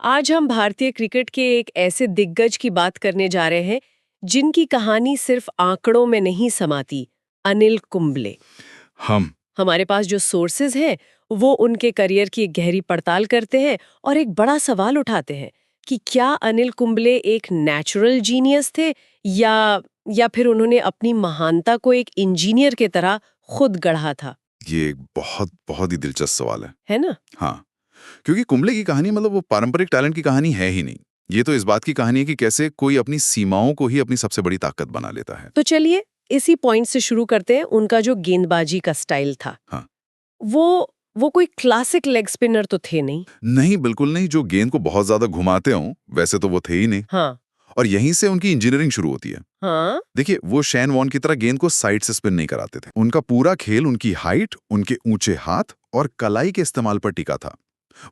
आज हम भारतीय क्रिकेट के एक ऐसे दिग्गज की बात करने जा रहे हैं जिनकी कहानी सिर्फ आंकड़ों में नहीं समाती। अनिल कुंबले। हम हमारे पास जो सोर्सेज हैं वो उनके करियर की एक गहरी पड़ताल करते हैं और एक बड़ा सवाल उठाते हैं कि क्या अनिल कुंबले एक नेचुरल जीनियस थे या फिर उन्होंने अपनी महानता को एक इंजीनियर के तरह खुद गढ़ा था। ये एक बहुत बहुत ही दिलचस्प सवाल है ना? हाँ, क्योंकि कुंबले की कहानी मतलब वो पारंपरिक टैलेंट की कहानी है ही नहीं। ये तो इस बात की कहानी है कि कैसे कोई अपनी सीमाओं को ही अपनी सबसे बड़ी ताकत बना लेता है। तो चलिए इसी पॉइंट से शुरू करते हैं। उनका जो गेंदबाजी का स्टाइल था, हाँ, वो कोई क्लासिक लेग स्पिनर तो थे नहीं। नहीं, बिल्कुल नहीं जो गेंद को बहुत ज्यादा घुमाते हों, वैसे तो वो थे ही नहीं। हाँ। और यहीं से उनकी इंजीनियरिंग शुरू होती है। हाँ। देखिए, वो शैन वॉर्न की तरह गेंद को साइड से स्पिन नहीं कराते थे। उनका पूरा खेल उनकी हाइट, उनके ऊंचे हाथ और कलाई के इस्तेमाल पर टिका था।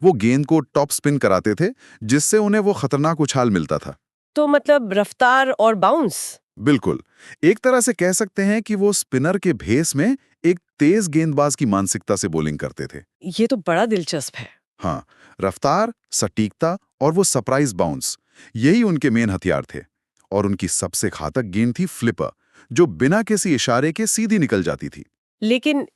वो गेंद को टॉप स्पिन कराते थे, जिससे उन्हें वो खतरनाक उछाल मिलता था। तो मतलब रफ्तार और बाउंस। बिल्कुल, एक तरह से कह सकते हैं कि वो स्पिनर के भेस में एक तेज गेंदबाज की मानसिकता से बॉलिंग करते थे। ये तो बड़ा दिलचस्प है। हाँ, रफ्तार, सटीकता और वो सरप्राइज बाउंस, यही उनके मेन हथियार थे। और उनकी सबसे घातक गेंद थी फ्लिपर, जो बिना किसी इशारे के सीधी निकल जाती थी। लेकिन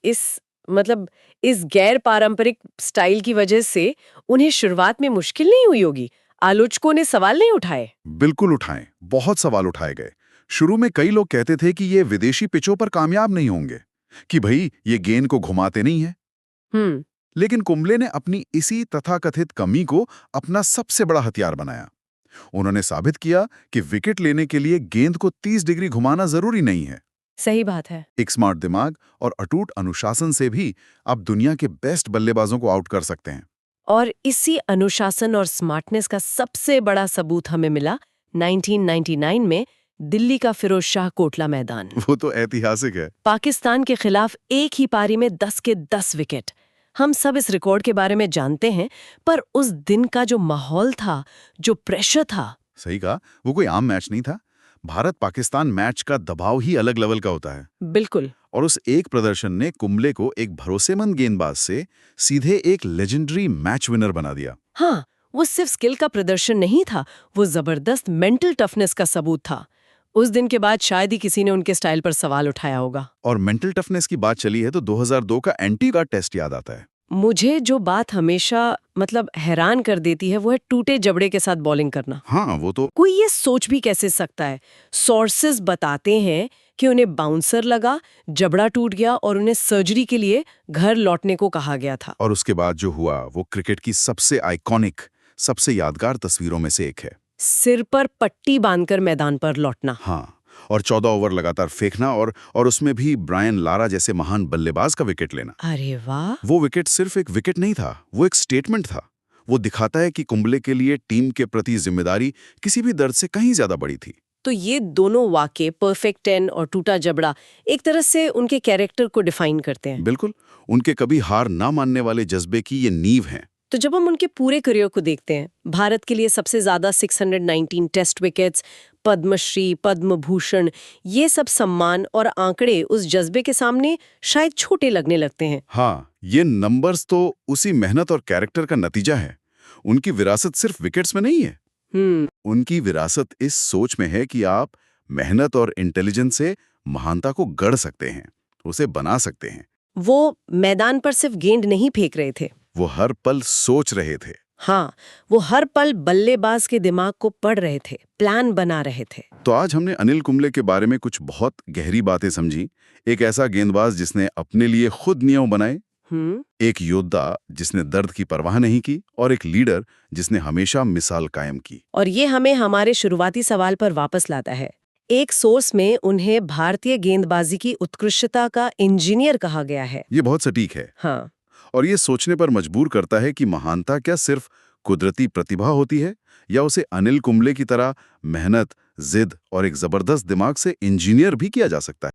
इस गैर पारंपरिक स्टाइल की वजह से उन्हें शुरुआत में मुश्किल नहीं हुई होगी? आलोचकों ने सवाल नहीं उठाए? बिल्कुल उठाएं, बहुत सवाल उठाए गए। शुरू में कई लोग कहते थे कि ये विदेशी पिचों पर कामयाब नहीं होंगे, कि भाई ये गेंद को घुमाते नहीं है। हम्म। लेकिन कुंबले ने अपनी इसी तथाकथित कमी को अपना सबसे बड़ा हथियार बनाया। उन्होंने साबित किया कि विकेट लेने के लिए गेंद को 30 डिग्री घुमाना जरूरी नहीं है। सही बात है। एक स्मार्ट दिमाग और अटूट अनुशासन से भी आप दुनिया के बेस्ट बल्लेबाजों को आउट कर सकते हैं। और इसी अनुशासन और स्मार्टनेस का सबसे बड़ा सबूत हमें मिला 1999 में दिल्ली का फिरोज शाह कोटला मैदान। वो तो ऐतिहासिक है। पाकिस्तान के खिलाफ एक ही पारी में 10 के 10 विकेट। हम सब इस रिकॉर्ड के बारे में जानते हैं, पर उस दिन का जो माहौल था, जो प्रेशर था। सही कहा, वो कोई आम मैच नहीं था। भारत पाकिस्तान मैच का दबाव ही अलग लेवल का होता है। बिल्कुल। और उस एक प्रदर्शन ने कुंबले को एक भरोसेमंद गेंदबाज से सीधे एक लेजेंडरी मैच विनर बना दिया। हाँ, वो सिर्फ स्किल का प्रदर्शन नहीं था, वो जबरदस्त मेंटल टफनेस का सबूत था। उस दिन के बाद शायद ही किसी ने उनके स्टाइल पर सवाल उठाया होगा। और मेंटल टफनेस की बात चली है तो 2002 का एंटीगा टेस्ट याद आता है। मुझे जो बात हमेशा हैरान कर देती है वो है टूटे जबड़े के साथ बॉलिंग करना। हाँ, वो तो कोई ये सोच भी कैसे सकता है? सोर्सेज बताते हैं कि उन्हें बाउंसर लगा, जबड़ा टूट गया और उन्हें सर्जरी के लिए घर लौटने को कहा गया था। और उसके बाद जो हुआ वो क्रिकेट की सबसे आइकॉनिक, सबसे यादगार तस्वीरों में से एक है। सिर पर पट्टी बांधकर मैदान पर लौटना। हाँ, और 14 ओवर लगातार फेंकना और उसमें भी ब्रायन लारा जैसे महान बल्लेबाज का विकेट लेना। अरे वाह! वो विकेट सिर्फ एक विकेट नहीं था, वो एक स्टेटमेंट था। वो दिखाता है कि कुंबले के लिए टीम के प्रति जिम्मेदारी किसी भी दर्द से कहीं ज्यादा बड़ी थी। तो ये दोनों वाक़ये, परफेक्ट 10 और टूटा जबड़ा, एक तरह से उनके कैरेक्टर को डिफाइन करते हैं। बिल्कुल, उनके कभी हार ना मानने वाले जज्बे की ये नींव है। तो जब हम उनके पूरे करियर को देखते हैं, भारत के लिए सबसे ज्यादा 619 टेस्ट विकेट्स, पद्मश्री, पद्म भूषण, ये सब सम्मान और आंकड़े उस जज्बे के सामने शायद छोटे लगने लगते हैं। हाँ, ये नंबर्स तो उसी मेहनत और कैरेक्टर का नतीजा है। उनकी विरासत सिर्फ विकेट्स में नहीं है। उनकी विरासत इस सोच में है कि आप मेहनत और इंटेलिजेंस से महानता को गढ़ सकते हैं, उसे बना सकते हैं। वो मैदान पर सिर्फ गेंद नहीं फेंक रहे थे, वो हर पल सोच रहे थे। हाँ, वो हर पल बल्लेबाज के दिमाग को पढ़ रहे थे, प्लान बना रहे थे। तो आज हमने अनिल कुंबले के बारे में कुछ बहुत गहरी बातें समझी। एक ऐसा गेंदबाज जिसने अपने लिए खुद नियम बनाए, एक योद्धा जिसने दर्द की परवाह नहीं की और एक लीडर जिसने हमेशा मिसाल कायम की। और ये हमें हमारे शुरुआती सवाल पर वापस लाता है। एक सोर्स में उन्हें भारतीय गेंदबाजी की उत्कृष्टता का इंजीनियर कहा गया है। ये बहुत सटीक है। हाँ। और ये सोचने पर मजबूर करता है कि महानता क्या सिर्फ कुदरती प्रतिभा होती है, या उसे अनिल कुंबले की तरह मेहनत, जिद और एक जबरदस्त दिमाग से इंजीनियर भी किया जा सकता है।